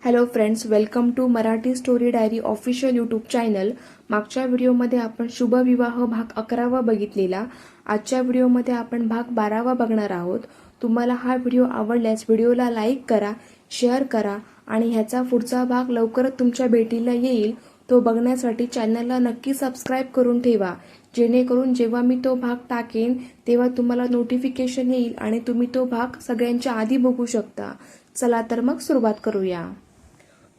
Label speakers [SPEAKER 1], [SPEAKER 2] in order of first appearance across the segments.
[SPEAKER 1] Hello friends, welcome to Marathi story diary official YouTube channel. मागच्या व्हिडिओमध्ये आपण शुभविवाह भाग 11वा बघितलेला। आजच्या व्हिडिओमध्ये आपण भाग 12वा बघणार आहोत। तुम्हाला हा व्हिडिओ आवडल्यास व्हिडिओला लाईक करा, शेअर करा आणि ह्याचा पुढचा भाग लवकरच तुमच्या भेटीला येईल तो बघण्यासाठी चॅनलला नक्की सबस्क्राइब करून ठेवा, जेणेकरून जेव्हा मी तो भाग टाकेन तेव्हा तुम्हाला नोटिफिकेशन येईल आणि तुम्ही तो भाग सगळ्यांच्या आधी बघू शकता। चला तर मग सुरुवात करूया।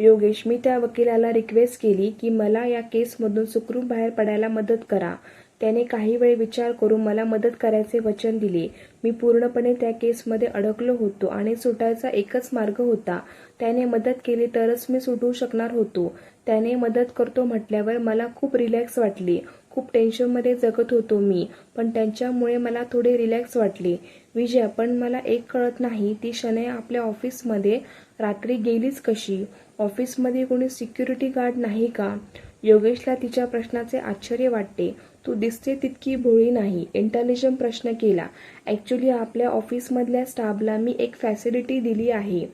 [SPEAKER 1] योगेश, मी त्या वकिलाला रिक्वेस्ट केली की मला या केसमधून सुखरूप बाहेर पडायला मदत करा। त्याने काही वेळ विचार करून मला मदत करायचे वचन दिले। मी पूर्णपणे त्या केसमध्ये अडकलो होतो आणि सुटायचा एकच मार्ग होता। त्याने मदत केली तरच मी सुटू शकणार होतो। त्याने मदत करतो म्हटल्यावर मला खूप रिलॅक्स वाटले। खूप टेन्शनमध्ये जगत होतो मी, पण त्यांच्यामुळे मला थोडे रिलॅक्स वाटले। विजया, पण मला एक कळत नाही, ती शनया आपल्या ऑफिसमध्ये रात्री गेलीच कशी? ऑफिसमध्ये कोणी सिक्युरिटी गार्ड नाही का? योगेशला तिच्या प्रश्नाचे आश्चर्य वाटते। तू दिसते तितकी भोळी नाही, इंटेलिजंट प्रश्न केला। ॲक्च्युली आपल्या ऑफिसमधल्या स्टाफला मी एक फॅसिलिटी दिली आहे।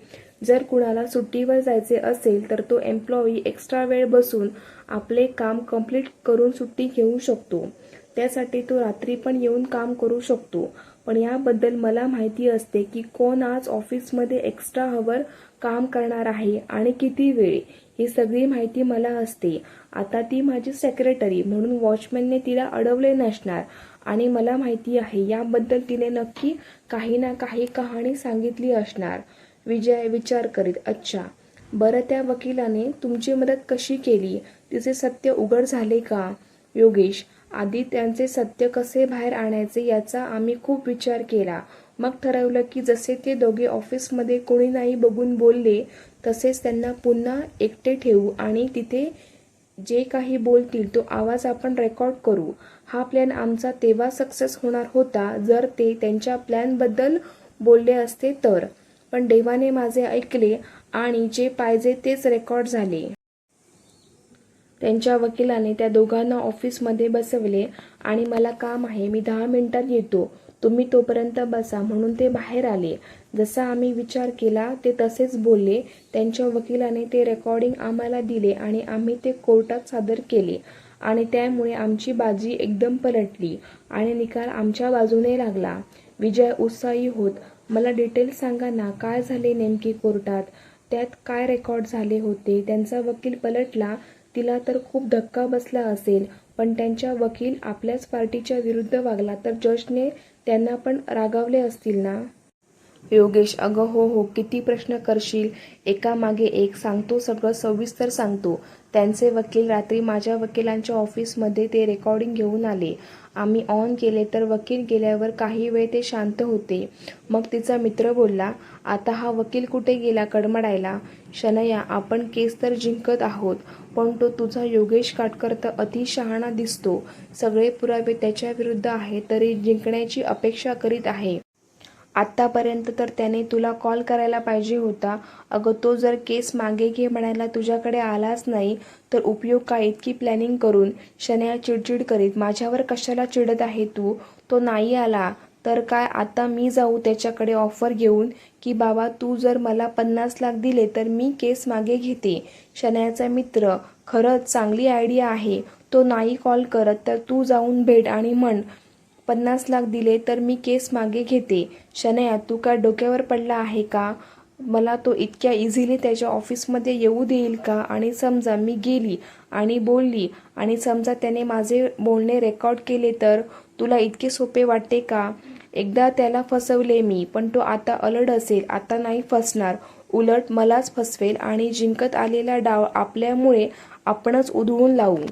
[SPEAKER 1] जर कुणाला सुट्टीवर जायचे असेल तर तो एम्प्लॉई एक्स्ट्रा वेळ बसून आपले काम कंप्लीट करून सुट्टी घेऊ शकतो। त्यासाठी तो रात्री पण येऊन काम करू शकतो। पण याबद्दल मला माहिती असते की कोण आज ऑफिसमध्ये एक्स्ट्रा हवर काम करणार आहे आणि किती वेळ, ही सगळी माहिती मला असते। आता ती माझी सेक्रेटरी म्हणून वॉचमॅनने तिला अडवले नसणार आणि मला माहिती आहे याबद्दल तिने नक्की काही ना काही कहाणी सांगितली असणार। विजय विचार करीत, अच्छा, बरं, त्या वकिलाने तुमची मदत कशी केली? तिचे सत्य उघड झाले का? योगेश, आधी त्यांचे सत्य कसे बाहेर आणायचे याचा आम्ही खूप विचार केला। मग ठरवलं की जसे ते दोघे ऑफिसमध्ये कोणी नाही बघून बोलले तसेच त्यांना पुन्हा एकटे ठेवू आणि तिथे जे काही बोलतील तो आवाज आपण रेकॉर्ड करू। हा प्लॅन आमचा तेव्हा सक्सेस होणार होता जर ते त्यांच्या प्लॅनबद्दल बोलले असते तर, पण देवाने माझे ऐकले आणि जे पाहिजे तेच रेकॉर्ड झाले। त्यांच्या वकिलाने त्या दोघांना ऑफिसमध्ये बसवले आणि मला काम आहे, मी 10 मिनिटात येतो, तुम्ही तोपर्यंत बसा म्हणून ते बाहेर आले। जसा आम्ही विचार केला ते तसेच बोलले। त्यांच्या वकिलाने ते रेकॉर्डिंग आम्हाला दिले आणि आम्ही ते कोर्टात सादर केले आणि त्यामुळे आमची बाजी एकदम पलटली आणि निकाल आमच्या बाजूने लागला। विजय उत्साही होत, मला डिटेल्स सांगा ना, काय झाले नेमके कोर्टात? त्यात काय रेकॉर्ड झाले होते? त्यांचा वकील पलटला, तिला तर खूप धक्का बसला असेल, पण त्यांच्या वकील आपल्याच पार्टीच्या विरुद्ध वागला तर जजने त्यांना पण रागावले असतील ना? योगेश, अगं हो, किती प्रश्न करशील, एकामागे एक सांगतो, सगळं सविस्तर सांगतो। त्यांचे वकील रात्री माझ्या वकिलांच्या ऑफिसमध्ये ते रेकॉर्डिंग घेऊन आले। आम्ही ऑन केले तर वकील गेल्यावर काही वेळ ते शांत होते। मग तिचा मित्र बोलला, आता हा वकील कुठे गेला कडमडायला? शनया, आपण केस तर जिंकत आहोत, पण तो तुझा योगेश काटकर तर अति शहाणा दिसतो। सगळे पुरावे त्याच्या विरुद्ध आहे तरी जिंकण्याची अपेक्षा करीत आहे। आत्तापर्यंत तर त्याने तुला कॉल करायला पाहिजे होता। अगं, तो जर केस मागे घे म्हणायला तुझ्याकडे आलाच नाही तर उपयोग काय इतकी प्लॅनिंग करून? शनया चिडचिड करीत, माझ्यावर कशाला चिडत आहे तू? तो नाही आला तर काय आता मी जाऊ त्याच्याकडे ऑफर घेऊन की बाबा तू जर मला 50 लाख दिले तर मी केस मागे घेते? शनयाचा मित्र, खरंच चांगली आयडिया आहे। तो नाही कॉल करत तर तू जाऊन भेट आणि म्हण 50 लाख दिले तर मी केस मागे घेते। शनया, तू काय डोक्यावर पडला आहे का? मला तो इतक्या इझिली त्याच्या ऑफिसमध्ये येऊ देईल का? आणि समजा मी गेली आणि बोलली आणि समजा त्याने माझे बोलणे रेकॉर्ड केले तर? तुला इतके सोपे वाटते का? एकदा त्याला फसवले मी, पण तो आता अलर्ट असेल, आता नाही फसणार, उलट मलाच फसवेल आणि जिंकत आलेला डाव आपल्यामुळे आपणच उधळून लावू।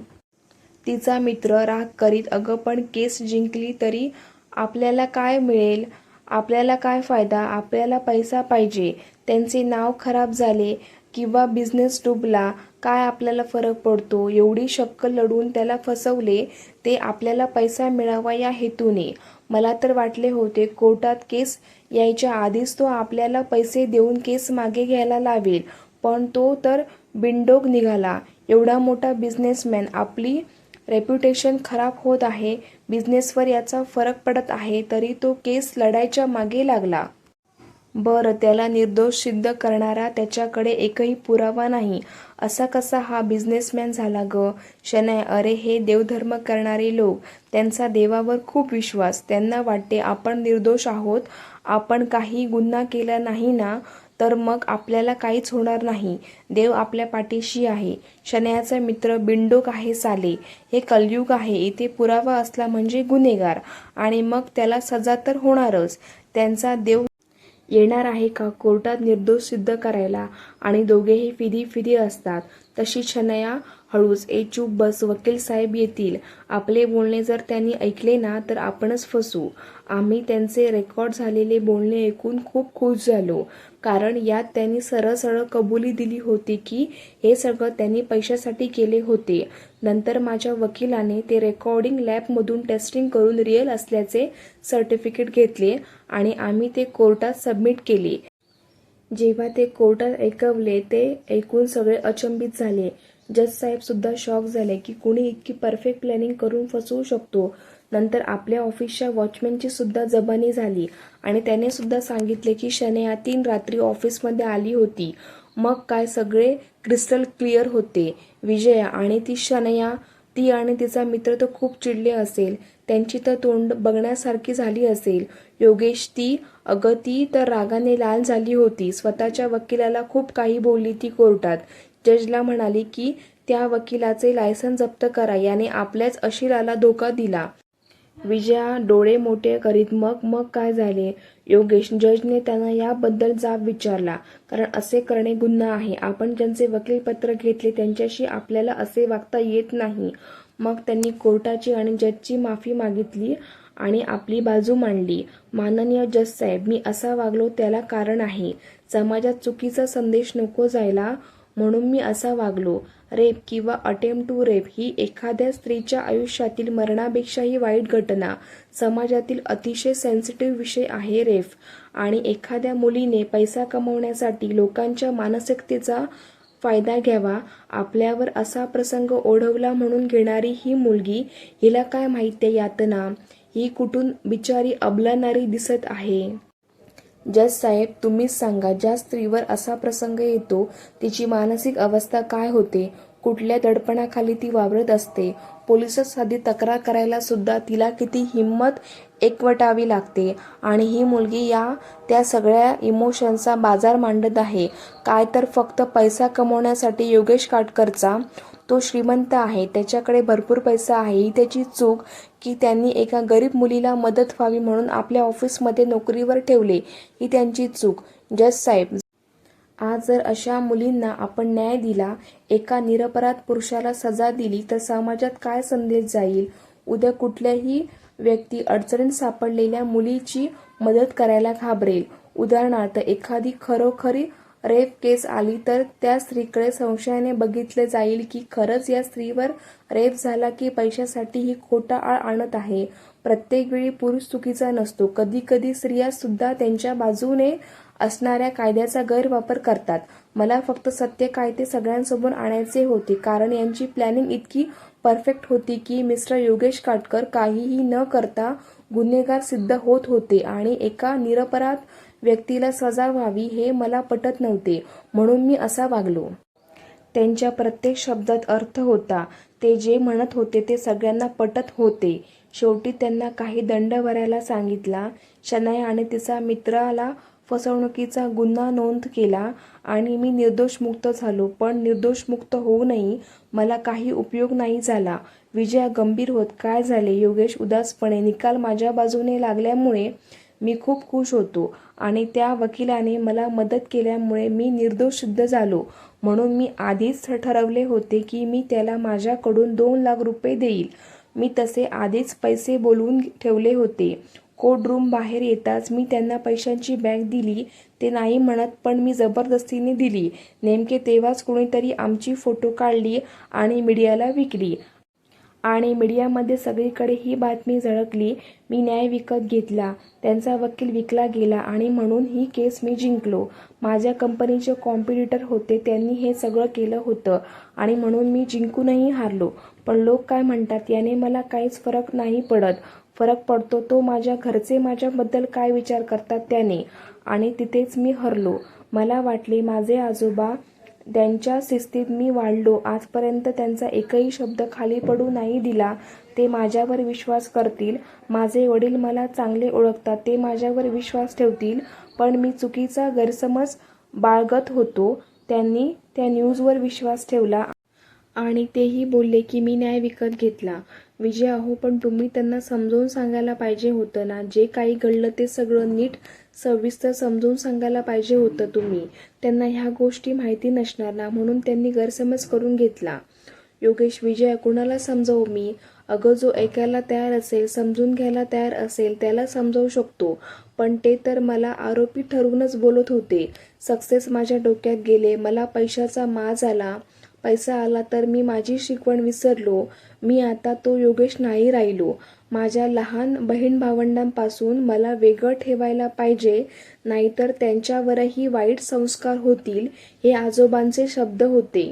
[SPEAKER 1] तिचा मित्र राग करीत, अगं पण केस जिंकली तरी आपल्याला काय मिळेल? आपल्याला काय फायदा? आपल्याला पैसा पाहिजे। त्यांचे नाव खराब झाले किंवा बिझनेस डुबला, काय आपल्याला फरक पडतो? एवढी शक्कल लढून त्याला फसवले ते आपल्याला पैसा मिळावा या हेतूने। मला तर वाटले होते कोर्टात केस यायच्या आधीच तो आपल्याला पैसे देऊन केस मागे घ्यायला लावेल, पण तो तर बिनडोक निघाला। एवढा मोठा बिझनेसमॅन, आपली रेप्युटेशन खराब होत आहे, बिझनेसवर याचा फरक पडत आहे तरी तो केस लढायच्या मागे लागला। बरं, त्याला निर्दोष सिद्ध करणारा त्याच्याकडे एकही पुरावा नाही, असा कसा हा बिझनेसमॅन झाला ग? शनाया, अरे हे देवधर्म करणारे लोक, त्यांचा देवावर खूप विश्वास. त्यांना वाटते आपण निर्दोष आहोत, आपण काही गुन्हा केला नाही ना, तर मग आपल्याला काहीच होणार नाही. देव आपल्या पाठीशी आहे. शनायाचा मित्र बिनडोक आहे साले. हे कलयुग आहे. इथे पुरावा असला म्हणजे गुन्हेगार, आणि मग त्याला सजा तर होणारच. त्यांचा देव येणार आहे का कोर्टात निर्दोष सिद्ध करायला? आणि दोघेही फिदी फिदी असतात. तशी शनाया हळूच, ए चूप बस, वकील साहेब येतील. आपले बोलणे जर त्यांनी ऐकले ना तर आपणच फसू. आम्ही त्यांचे रेकॉर्ड झालेले बोलणे ऐकून खूप खुश झालो, कारण यात त्यांनी सरळ सरळ कबुली दिली होती की हे सगळं त्यांनी पैशासाठी केले होते. नंतर माझ्या वकिलाने ते रेकॉर्डिंग लॅबमधून टेस्टिंग करून रिअल असल्याचे सर्टिफिकेट घेतले आणि आम्ही ते कोर्टात सबमिट केले. जेव्हा ते कोर्टात ऐकवले ते ऐकून सगळे अचंबित झाले. जज साहेब सुद्धा शॉक झाले की कुणी इतकी परफेक्ट प्लॅनिंग करून फसवू शकतो. नंतर आपल्या ऑफिसच्या वॉचमॅनची सुद्धा जबानी झाली आणि त्याने सुद्धा सांगितले की शनाया 3 रात्री ऑफिसमध्ये आली होती. मग काय सगळे क्रिस्टल क्लिअर होते. विजया आणि ती शनाया, ती आणि तिचा मित्र तर खूप चिडले असेल. त्यांची तर तोंड बघण्यासारखी झाली असेल. योगेश, अगं ती तर रागाने लाल झाली होती. स्वतःच्या वकिलाला खूप काही बोलली ती कोर्टात. जजला म्हणाली की त्या वकिलाचे लायसन्स जप्त करा, याने आपल्याच अशिलाला धोका दिला. विजया डोळे मोठे करीत मग काय झाले? योगेश, जजने त्यांना याबद्दल जाब विचारला, कारण असे करणे गुन्हा आहे. आपण ज्यांचे वकीलपत्र घेतले त्यांच्याशी आपल्याला असे वागता येत नाही. मग त्यांनी कोर्टाची आणि जजची माफी मागितली आणि आपली बाजू मांडली. माननीय जज साहेब, मी असा वागलो त्याला कारण आहे. समाजात चुकीचा संदेश नको जायला म्हणून मी असा वागलो. रेप किंवा अटेम्प्ट टू रेप ही एखाद्या स्त्रीच्या आयुष्यातील मरणापेक्षाही वाईट घटना. समाजातील अतिशय सेन्सिटिव्ह विषय आहे रेप. आणि एखाद्या मुलीने पैसा कमवण्यासाठी लोकांच्या मानसिकतेचा फायदा घ्यावा, आपल्यावर असा प्रसंग ओढवला म्हणून घेणारी ही मुलगी, हिला काय माहिती यातना? ही कुठून बिचारी अबला नारी दिसत आहे. जज साहेब, तुम्हीच सांगा, ज्या स्त्रीवर असा प्रसंग येतो तिची मानसिक अवस्था काय होते? कुठल्या दडपणाखाली ती वावरत असते? पोलिसात साधी तक्रार करायला सुद्धा तिला किती हिंमत एकवटावी लागते. आणि ही मुलगी त्या सगळ्या इमोशनचा बाजार मांडत आहे. काय तर फक्त पैसा कमवण्यासाठी. योगेश काटकरचा, तो श्रीमंत आहे, त्याच्याकडे भरपूर पैसा आहे. ही त्याची चूक की त्यांनी एका गरीब मुलीला मदत व्हावी म्हणून आपल्या ऑफिसमध्ये नोकरीवर ठेवले, ही त्यांची चूक. जज साहेब, आज जर अशा मुलींना आपण न्याय दिला, एका निरपराध पुरुषाला सजा दिली, तर समाजात काय संदेश जाईल? उद्या कुठल्याही व्यक्ती अडचणीत सापडलेल्या मुलीची मदत करायला घाबरेल. उदाहरणार्थ, एखादी खरोखरी रेप केस आली तर त्या स्त्रीकडे संशयाने बघितले जाईल की खरंच या स्त्रीवर रेप झाला की पैशासाठी ही खोटा आळ आणत आहे. प्रत्येक वेळी पुरुष चुकीचा नसतो. कधी कधी स्त्रिया सुद्धा त्यांच्या बाजूने असणाऱ्या कायद्याचा गैरवापर करतात. मला फक्त सत्य काय ते सगळ्यांसमोर आणायचे होते, कारण यांची प्लॅनिंग इतकी परफेक्ट होती की मिस्टर योगेश काटकर काहीही न करता गुन्हेगार सिद्ध होत होते आणि एका निरपराध व्यक्तीला सजा व्हावी हे मला पटत नव्हते, म्हणून मी असा वागलो. त्यांच्या प्रत्येक शब्दात अर्थ होता. ते जे म्हणत होते ते सगळ्यांना पटत होते. शेवटी त्यांना काही दंड भरायला सांगितला. शनाया आणि तिचा मित्राला फसवणुकीचा गुन्हा नोंद केला आणि मी निर्दोष मुक्त झालो. पण निर्दोष मुक्त होऊनही मला काही उपयोग नाही झाला. विजया गंभीर होत, काय झाले? योगेश उदासपणे, निकाल माझ्या बाजूने लागल्यामुळे मी खूप खुश होतो आणि त्या वकिलाने मला मदत केल्यामुळे मी निर्दोष सिद्ध झालो. म्हणून मी आधीच ठरवले होते की मी त्याला माझ्याकडून 2 लाख रुपये देईल. मी तसे आधीच पैसे बोलवून ठेवले होते. कोर्टरूम बाहेर येताच मी त्यांना पैशांची बॅग दिली. ते नाही म्हणत, पण मी जबरदस्तीने दिली. नेमके तेव्हाच कुणीतरी आमची फोटो काढली आणि मीडियाला विकली. आणि मीडियामध्ये सगळीकडे ही बातमी झळकली. मी न्याय विकत घेतला, त्यांचा वकील विकला गेला आणि म्हणून ही केस मी जिंकलो. माझ्या कंपनीचे कॉम्पिटिटर होते, त्यांनी हे सगळं केलं होतं आणि म्हणून मी जिंकूनही हारलो. पण लोक काय म्हणतात याने मला काहीच फरक नाही पडत. फरक पडतो तो माझ्या घरचे माझ्याबद्दल काय विचार करतात त्याने. आणि तिथेच मी हरलो. मला वाटले माझे आजोबा, त्यांच्या शिस्तीत मी वाढलो. आजपर्यंत त्यांचा एकही शब्द खाली पडू नाही दिला. ते माझ्यावर विश्वास करतील. माझे वडील मला चांगले ओळखतात, ते माझ्यावर विश्वास ठेवतील. पण मी चुकीचा गैरसमज बाळगत होतो. त्यांनी त्या न्यूजवर विश्वास ठेवला आणि तेही बोलले की मी न्याय विकत घेतला. विजय, अहो पण तुम्ही त्यांना समजावून सांगायला पाहिजे होतं ना. जे काही घडलं ते सगळं नीट सविस्तर समजून सांगायला पाहिजे होतं तुम्ही. त्यांना ह्या गोष्टी माहिती नसणार ना, म्हणून त्यांनी गैरसमज करून घेतला. योगेश, विजय, कुणाला समजावू मी? अगं, जो ऐकायला तयार असेल, समजून घ्यायला तयार असेल त्याला समजावू शकतो. पण ते तर मला आरोपी ठरवूनच बोलत होते. सक्सेस माझ्या डोक्यात गेले. मला पैशाचा माज आला. पैसा आला तर मी माझी शिकवण विसरलो. मी आता तो योगेश नाही राहिलो. माझ्या लहान बहीण भावंडांपासून मला वेगळं ठेवायला पाहिजे, नाहीतर त्यांच्यावरही वाईट संस्कार होतील, हे आजोबांचे शब्द होते.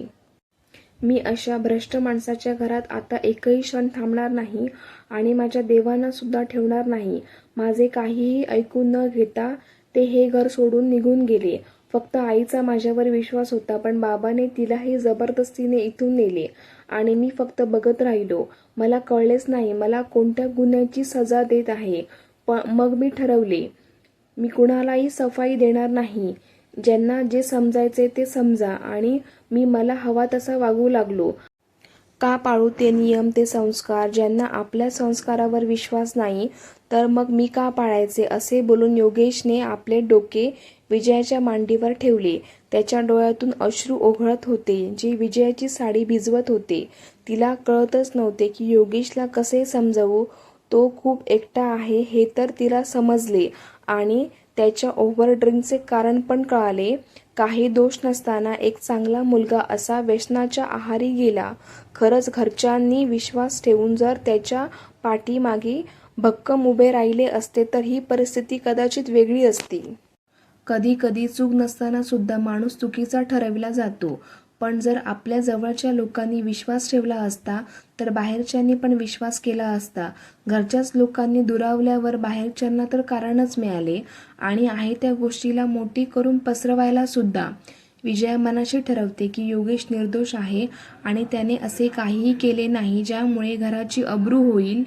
[SPEAKER 1] मी अशा भ्रष्ट माणसाच्या घरात आता एकही क्षण थांबणार नाही आणि माझ्या देवांना सुद्धा ठेवणार नाही. माझे काहीही ऐकून न घेता ते हे घर सोडून निघून गेले. फक्त आईचा माझ्यावर विश्वास होता, पण बाबाने तिलाही जबरदस्तीने इथून नेले आणि मी फक्त बघत राहिलो. मला कळलेच नाही मला कोणत्या गुन्ह्याची सजा देत आहे. मग मी ठरवले, मी कुणालाही सफाई देणार नाही. ज्यांना जे समजायचे ते समजा आणि मी मला हवा तसा वागू लागलो. का पाळू ते नियम, ते संस्कार? ज्यांना आपल्या संस्कारावर विश्वास नाही तर मग मी का पाळायचे? असे बोलून योगेशने आपले डोके विजयाच्या मांडीवर ठेवले. त्याच्या डोळ्यातून अश्रू ओघळत होते, जे विजयाची साडी भिजवत होते. तिला कळतच नव्हते की योगेशला कसे समजावू. तो खूप एकटा आहे हे तर तिला समजले आणि त्याच्या ओव्हर ड्रिंकचे कारण पण कळाले. काही दोष नसताना एक चांगला मुलगा असा व्यसनाच्या आहारी गेला. खरंच घरच्यांनी विश्वास ठेवून जर त्याच्या पाठीमागे भक्कम उभे राहिले असते तर ही परिस्थिती कदाचित वेगळी असती. कधी कधी चूक नसताना सुद्धा माणूस चुकीचा ठरविला जातो. पण जर आपल्या जवळच्या लोकांनी विश्वास ठेवला असता तर बाहेरच्यांनी पण विश्वास केला असता. घरच्याच लोकांनी दुरावल्यावर बाहेरच्यांना तर कारणच मिळाले आणि आहे त्या गोष्टीला मोठी करून पसरवायला सुद्धा. विजया मनाशी ठरवते की योगेश निर्दोष आहे आणि त्याने असे काहीही केले नाही ज्यामुळे घराची अब्रू होईल,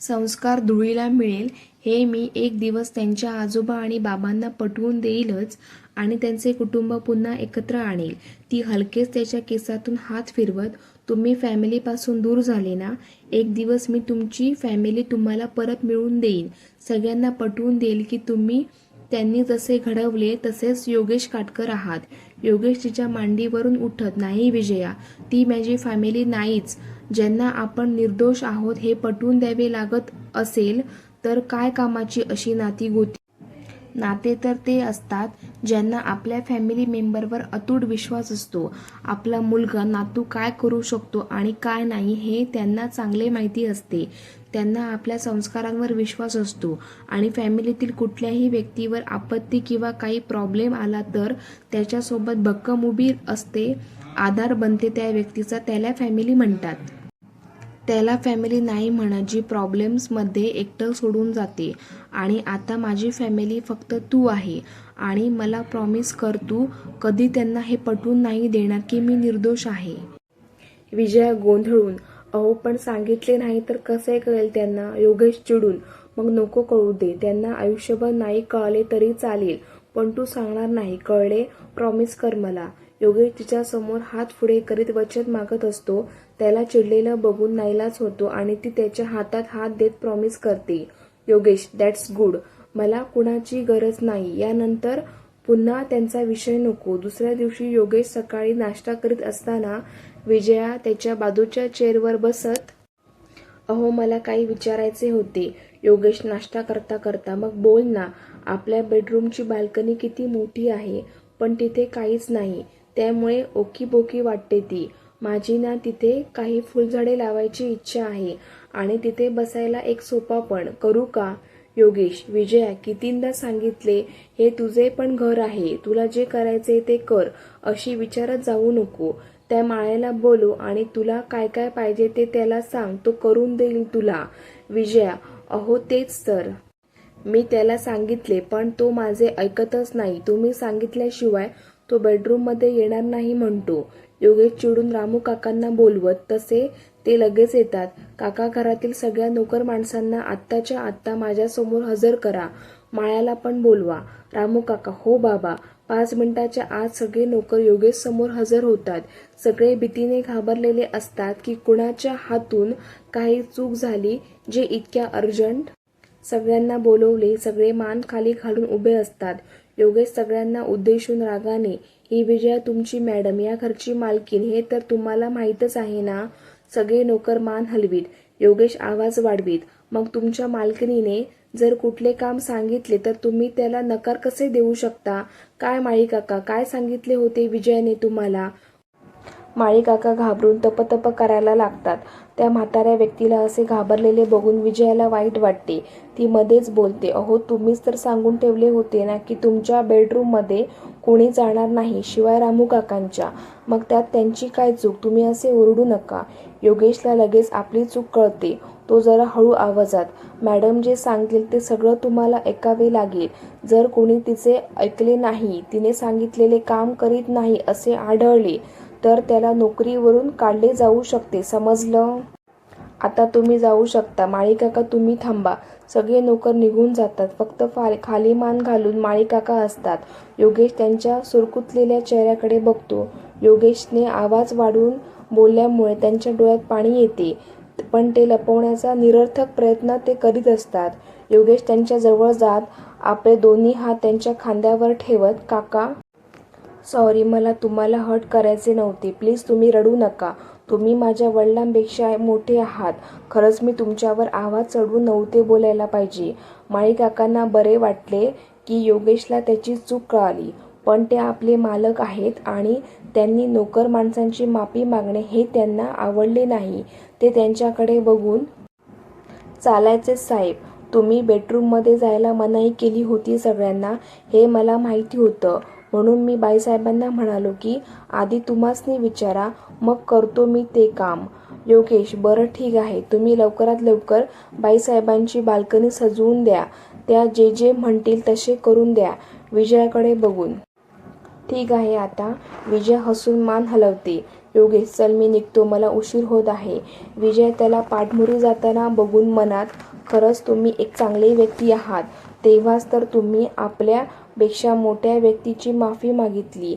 [SPEAKER 1] संस्कार धुळीला मिळेल. हे मी एक दिवस त्यांच्या आजोबा आणि बाबांना पटवून देईलच आणि त्यांचे कुटुंब पुन्हा एकत्र आणेल. ती हलकेच त्याच्या केसातून हात फिरवत, तुम्ही फॅमिलीपासून दूर झाले ना, एक दिवस मी तुमची फॅमिली तुम्हाला परत मिळवून देईन. सगळ्यांना पटवून देईल की तुम्ही त्यांनी जसे घडवले तसेच योगेश काटकर आहात. योगेश तिच्या मांडीवरून उठत, नाही विजया, ती माझी फॅमिली नाहीच. ज्यांना आपण निर्दोष आहोत हे पटवून द्यावे लागत असेल तर काय कामाची अशी नाती गोती? नाते तर ते असतात ज्यांना आपल्या फॅमिली मेंबरवर अतूट विश्वास असतो. आपला मुलगा नातू काय करू शकतो आणि काय नाही हे त्यांना चांगले माहिती असते. त्यांना आपल्या संस्कारांवर विश्वास असतो आणि फॅमिलीतील कुठल्याही व्यक्तीवर आपत्ती किंवा काही प्रॉब्लेम आला तर त्याच्यासोबत भक्कम उभी असते, आधार बनते त्या व्यक्तीचा. त्याला फॅमिली म्हणतात. त्याला फॅमिली नाही म्हणत जी प्रॉब्लेम्समध्ये एकटं सोडून जाते. आणि आता माझी फॅमिली फक्त तू आहे आणि मला प्रॉमिस कर, तू कधी त्यांना हे पटवून नाही देणार की मी निर्दोष आहे. विजया गोंधळून, अहो पण सांगितले नाही तर कसे कळेल त्यांना? योगेश चिडून, मग नको कळू दे. त्यांना आयुष्यभर नाही कळले तरी चालेल, पण तू सांगणार नाही, कळले? प्रॉमिस कर मला. योगेश तिच्या समोर हात पुढे करीत वचन मागत असतो. त्याला चिडलेलं बघून नाईलाज होतो आणि ती त्याच्या हातात हात देत प्रॉमिस करते. Yogesh, that's good. मला कुणाची गरज नाही. यानंतर पुन्हा त्यांचा विषय नको. दुसऱ्या दिवशी योगेश सकाळी नाश्ता करीत असताना विजया त्याच्या बाजूच्या चेअरवर बसत, अहो मला काही विचारायचे होते. योगेश नाश्ता करता करता, मग बोल ना. आपल्या बेडरूमची बाल्कनी किती मोठी आहे, पण तिथे काहीच नाही, त्यामुळे ओकीबोकी वाटते ती. माझी ना तिथे काही फुलझाडे लावायची इच्छा आहे आणि तिथे बसायला एक सोफा पण. करू का? योगेश, विजया, कितींदा सांगितले, हे तुझे पण घर आहे, तुला जे करायचे ते कर. अशी विचारत जाऊ नको. त्या माळ्याला बोलव आणि तुला काय काय पाहिजे ते त्याला सांग, तो करून देईल तुला. विजया, अहो तेच तर. मी त्याला सांगितले पण तो माझे ऐकतच नाही. तुम्ही सांगितल्याशिवाय तो बेडरूममध्ये येणार नाही म्हणतो. योगेश चिडून रामू काकांना बोलवत तसे ते लगेच येतात. काका घरातील सगळ्या नोकर माणसांना आत्ताच्या आत्ता माझ्यासमोर हजर करा. माळ्याला पण बोलवा. रामू काका हो बाबा. 5 मिनिटाच्या आत सगळे नोकर योगेश समोर हजर होतात. सगळे भीतीने घाबरलेले असतात की कुणाच्या हातून काही चूक झाली जे इतक्या अर्जंट. सगळ्यांना बोलवले. सगळे मान खाली घालून उभे असतात. योगेश सगळ्यांना उद्देशून रागाने, ही विजया तुमची मॅडम, या घरची मालकीण, हे तर तुम्हाला माहीतच आहे ना. सगळे नोकर मान हलवीत. योगेश आवाज वाढवीत, मग तुमच्या मालकिणीने जर कुठले काम सांगितले तर तुम्ही त्याला नकार कसे देऊ शकता? काय माळी काका, काय सांगितले होते विजयाने तुम्हाला? माळी काका घाबरून तपतप करायला लागतात. त्या म्हाताऱ्या व्यक्तीला असे घाबरलेले बघून विजयाला वाईट वाटते. ती मध्येच बोलते, अहो तुम्हीच तर सांगून ठेवले होते ना की तुमच्या बेडरूममध्ये कोणी जाणार नाही, शिवाय रामू काकांच्या. मग त्यात त्यांची काय चूक? तुम्ही असे ओरडू नका. योगेशला लगेच आपली चूक कळते. तो जरा हळू आवाजात, मॅडम जे सांगतील ते सगळं तुम्हाला ऐकावे लागेल. जर कोणी तिचे ऐकले नाही, तिने सांगितलेले काम करीत नाही असे आढळले तर त्याला नोकरीवरून काढले जाऊ शकते, समजलं? आता तुम्ही जाऊ शकता. माळी काका तुम्ही थांबा. सगळे नोकर निघून जातात. फक्त खाली मान घालून माळी काका असतात. योगेश त्यांच्या सुरकुतलेल्या चेहऱ्याकडे बघतो. योगेशने आवाज वाढवून बोलल्यामुळे त्यांच्या डोळ्यात पाणी येते, पण ते लपवण्याचा निरर्थक प्रयत्न ते करीत असतात. योगेश त्यांच्या जवळ जात आपले दोन्ही हात त्यांच्या खांद्यावर ठेवत, काका सॉरी, मला तुम्हाला हर्ट करायचे नव्हते. प्लीज तुम्ही रडू नका. तुम्ही माझ्या वडिलांपेक्षा मोठे आहात. खरंच मी तुमच्यावर आवाज चढवून नव्हते बोलायला पाहिजे. माळी काकांना बरे वाटले की योगेशला त्याची चूक कळाली, पण ते आपले मालक आहेत आणि त्यांनी नोकर माणसांची माफी मागणे हे त्यांना आवडले नाही. ते त्यांच्याकडे बघून, चालायचे साहेब. तुम्ही बेडरूममध्ये जायला मनाई केली होती सगळ्यांना, हे मला माहिती होतं. म्हणून मी बाईसाहेबांना म्हणालो की आधी तुम्हासनी विचारा, मग करतो मी ते काम. योगेश, बरं ठीक आहे. तुम्ही लवकरात लवकर बाईसाहेबांची बाल्कनी सजवून द्या. त्या जे जे म्हणतील तसे करून द्या. विजयाकडे बघून, ठीक आहे आता. विजय हसून मान हलवते. योगेश, चल मी निघतो, मला उशीर होत आहे. विजय त्याला पाठमोरी जाताना बघून मनात, खरंच तुम्ही एक चांगले व्यक्ती आहात. तेव्हाच तर तुम्ही आपल्यापेक्षा मोठ्या व्यक्तीची माफी मागितली.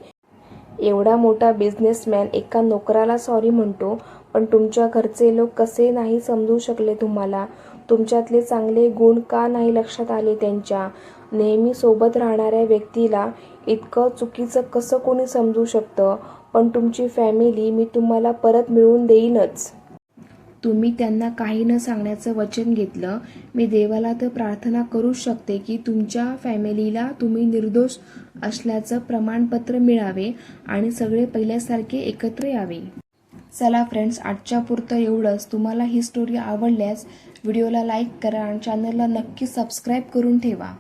[SPEAKER 1] एवढा मोठा बिझनेसमॅन एका नोकराला सॉरी म्हणतो, पण तुमच्या घरचे लोक कसे नाही समजू शकले तुम्हाला? तुमच्यातले चांगले गुण का नाही लक्षात आले त्यांच्या? नेहमी सोबत राहणाऱ्या व्यक्तीला इतकं चुकीचं कसं कोणी समजू शकतं? पण तुमची फॅमिली मी तुम्हाला परत मिळवून देईनच. तुम्ही त्यांना काही न सांगण्याचं वचन घेतलं. मी देवाला तर प्रार्थना करूच शकते की तुमच्या फॅमिलीला तुम्ही निर्दोष असल्याचं प्रमाणपत्र मिळावे आणि सगळे पहिल्यासारखे एकत्र यावे. चला फ्रेंड्स, आजच्या पुरतं एवढंच. तुम्हाला ही स्टोरी आवडल्यास व्हिडिओला लाईक करा आणि चॅनलला नक्की सबस्क्राईब करून ठेवा.